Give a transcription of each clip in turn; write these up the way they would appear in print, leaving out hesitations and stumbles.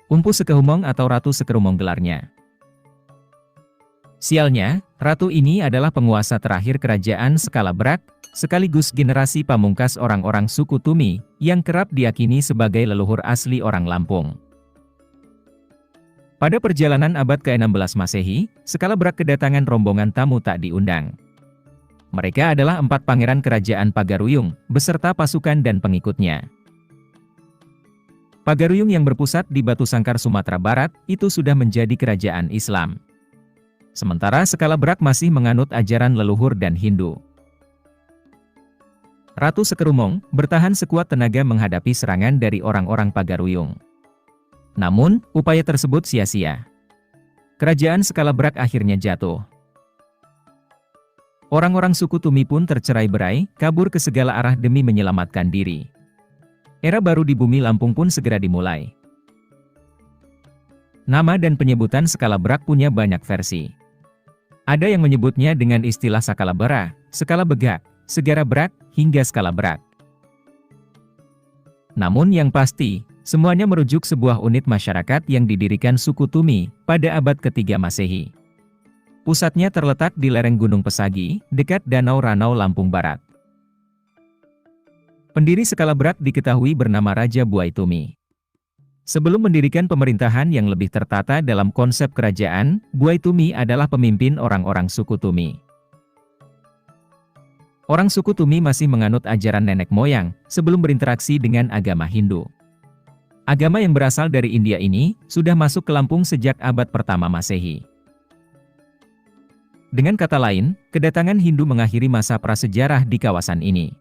Umpu Sekehumong atau Ratu Sekerumong gelarnya. Sialnya, ratu ini adalah penguasa terakhir kerajaan Skala Brak, sekaligus generasi pamungkas orang-orang suku Tumi, yang kerap diyakini sebagai leluhur asli orang Lampung. Pada perjalanan abad ke-16 Masehi, Skala Brak kedatangan rombongan tamu tak diundang. Mereka adalah 4 pangeran kerajaan Pagaruyung, beserta pasukan dan pengikutnya. Pagaruyung yang berpusat di Batu Sangkar Sumatera Barat, itu sudah menjadi kerajaan Islam. Sementara Skala Brak masih menganut ajaran leluhur dan Hindu. Ratu Sekerumong bertahan sekuat tenaga menghadapi serangan dari orang-orang Pagaruyung. Namun, upaya tersebut sia-sia. Kerajaan Skala Brak akhirnya jatuh. Orang-orang suku Tumi pun tercerai-berai, kabur ke segala arah demi menyelamatkan diri. Era baru di bumi Lampung pun segera dimulai. Nama dan penyebutan Skala Brak punya banyak versi. Ada yang menyebutnya dengan istilah Sakala Bara, Skala Begak, Segara Brak, hingga Skala Brak. Namun yang pasti, semuanya merujuk sebuah unit masyarakat yang didirikan suku Tumi pada abad ke-3 Masehi. Pusatnya terletak di lereng Gunung Pesagi, dekat Danau Ranau Lampung Barat. Pendiri Skala Brak diketahui bernama Raja Buai Tumi. Sebelum mendirikan pemerintahan yang lebih tertata dalam konsep kerajaan, Buai Tumi adalah pemimpin orang-orang suku Tumi. Orang suku Tumi masih menganut ajaran nenek moyang, sebelum berinteraksi dengan agama Hindu. Agama yang berasal dari India ini, sudah masuk ke Lampung sejak abad pertama Masehi. Dengan kata lain, kedatangan Hindu mengakhiri masa prasejarah di kawasan ini.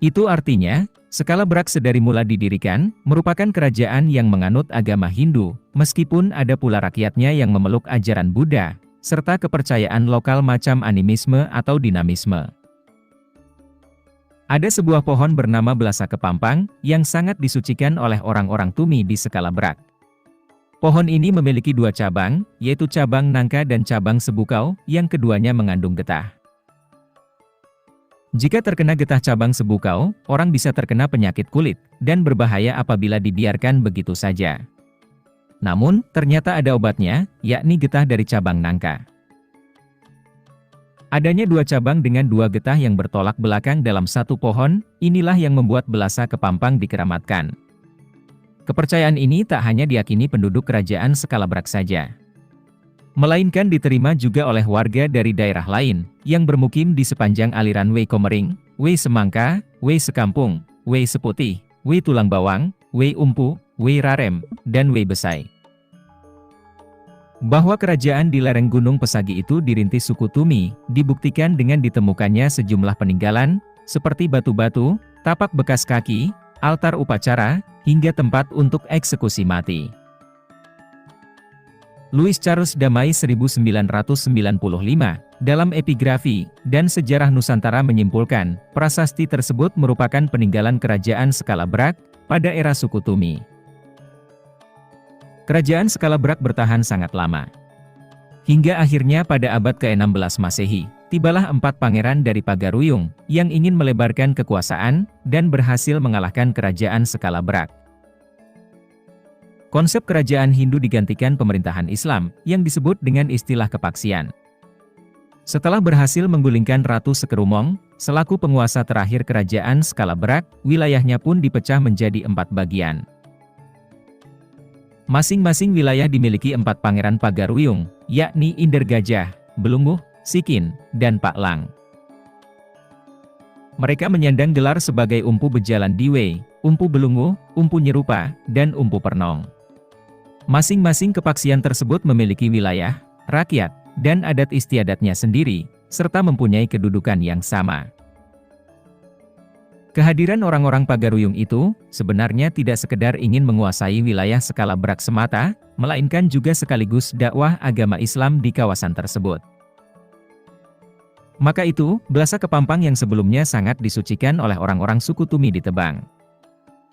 Itu artinya, Skala Brak sedari mula didirikan, merupakan kerajaan yang menganut agama Hindu, meskipun ada pula rakyatnya yang memeluk ajaran Buddha, serta kepercayaan lokal macam animisme atau dinamisme. Ada sebuah pohon bernama Belasa Kepampang, yang sangat disucikan oleh orang-orang Tumi di Skala Brak. Pohon ini memiliki 2 cabang, yaitu cabang nangka dan cabang sebukau, yang keduanya mengandung getah. Jika terkena getah cabang sebukau, orang bisa terkena penyakit kulit, dan berbahaya apabila dibiarkan begitu saja. Namun, ternyata ada obatnya, yakni getah dari cabang nangka. Adanya 2 cabang dengan 2 getah yang bertolak belakang dalam satu pohon, inilah yang membuat Belasa Kepampang dikeramatkan. Kepercayaan ini tak hanya diyakini penduduk kerajaan Skala Brak saja, melainkan diterima juga oleh warga dari daerah lain, yang bermukim di sepanjang aliran Wei Komering, Wei Semangka, Wei Sekampung, Wei Seputih, Wei Tulang Bawang, Wei Umpu, Wei Rarem, dan Wei Besai. Bahwa kerajaan di lereng Gunung Pesagi itu dirintis suku Tumi, dibuktikan dengan ditemukannya sejumlah peninggalan, seperti batu-batu, tapak bekas kaki, altar upacara, hingga tempat untuk eksekusi mati. Louis Charles Damai 1995, dalam Epigrafi dan Sejarah Nusantara menyimpulkan, prasasti tersebut merupakan peninggalan kerajaan Skala Brak pada era suku Tumi. Kerajaan Skala Brak bertahan sangat lama. Hingga akhirnya pada abad ke-16 Masehi, tibalah 4 pangeran dari Pagaruyung yang ingin melebarkan kekuasaan dan berhasil mengalahkan kerajaan Skala Brak. Konsep kerajaan Hindu digantikan pemerintahan Islam, yang disebut dengan istilah kepaksian. Setelah berhasil menggulingkan Ratu Sekerumong, selaku penguasa terakhir kerajaan Skala Brak, wilayahnya pun dipecah menjadi 4 bagian. Masing-masing wilayah dimiliki 4 pangeran Pagaruyung, yakni Inder Gajah, Belungguh, Sikin, dan Paklang. Mereka menyandang gelar sebagai Umpu Bejalan Diwe, Umpu Belungguh, Umpu Nyerupa, dan Umpu Pernong. Masing-masing kepaksian tersebut memiliki wilayah, rakyat, dan adat istiadatnya sendiri, serta mempunyai kedudukan yang sama. Kehadiran orang-orang Pagaruyung itu, sebenarnya tidak sekedar ingin menguasai wilayah Skala Brak semata, melainkan juga sekaligus dakwah agama Islam di kawasan tersebut. Maka itu, Belasa Kepampang yang sebelumnya sangat disucikan oleh orang-orang suku Tumi ditebang.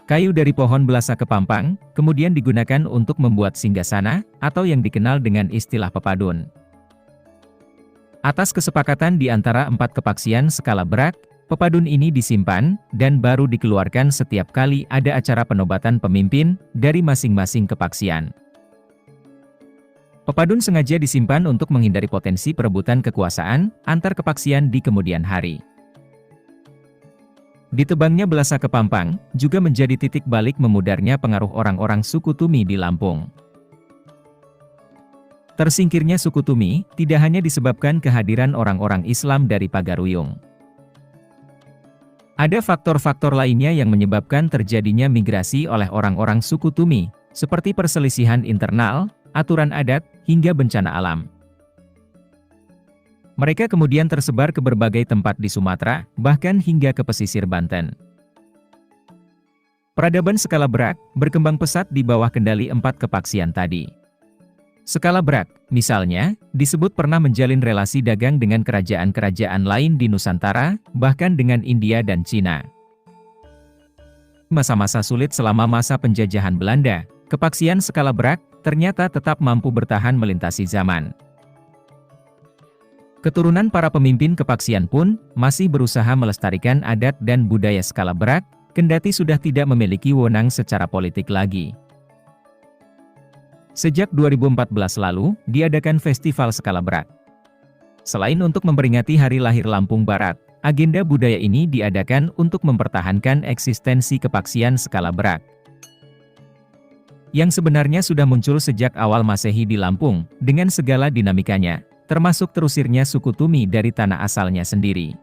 Kayu dari pohon Belasa Kepampang, kemudian digunakan untuk membuat singgasana, atau yang dikenal dengan istilah pepadun. Atas kesepakatan di antara 4 kepaksian Skala Brak, Pepadun ini disimpan, dan baru dikeluarkan setiap kali ada acara penobatan pemimpin, dari masing-masing kepaksian. Pepadun sengaja disimpan untuk menghindari potensi perebutan kekuasaan, antar kepaksian di kemudian hari. Ditebangnya Belasa ke Pampang, juga menjadi titik balik memudarnya pengaruh orang-orang suku Tumi di Lampung. Tersingkirnya suku Tumi, tidak hanya disebabkan kehadiran orang-orang Islam dari Pagaruyung. Ada faktor-faktor lainnya yang menyebabkan terjadinya migrasi oleh orang-orang suku Tumi, seperti perselisihan internal, aturan adat, hingga bencana alam. Mereka kemudian tersebar ke berbagai tempat di Sumatera, bahkan hingga ke pesisir Banten. Peradaban skala Brak berkembang pesat di bawah kendali 4 kepaksian tadi. Skala Brak, misalnya, disebut pernah menjalin relasi dagang dengan kerajaan-kerajaan lain di Nusantara, bahkan dengan India dan Cina. Masa-masa sulit selama masa penjajahan Belanda, kepaksian skala Brak ternyata tetap mampu bertahan melintasi zaman. Keturunan para pemimpin kepaksian pun masih berusaha melestarikan adat dan budaya skala Brak, kendati sudah tidak memiliki wewenang secara politik lagi. Sejak 2014 lalu, diadakan Festival Skala Brak. Selain untuk memperingati Hari Lahir Lampung Barat, agenda budaya ini diadakan untuk mempertahankan eksistensi kepaksian skala Brak, yang sebenarnya sudah muncul sejak awal Masehi di Lampung, dengan segala dinamikanya, termasuk terusirnya suku Tumi dari tanah asalnya sendiri.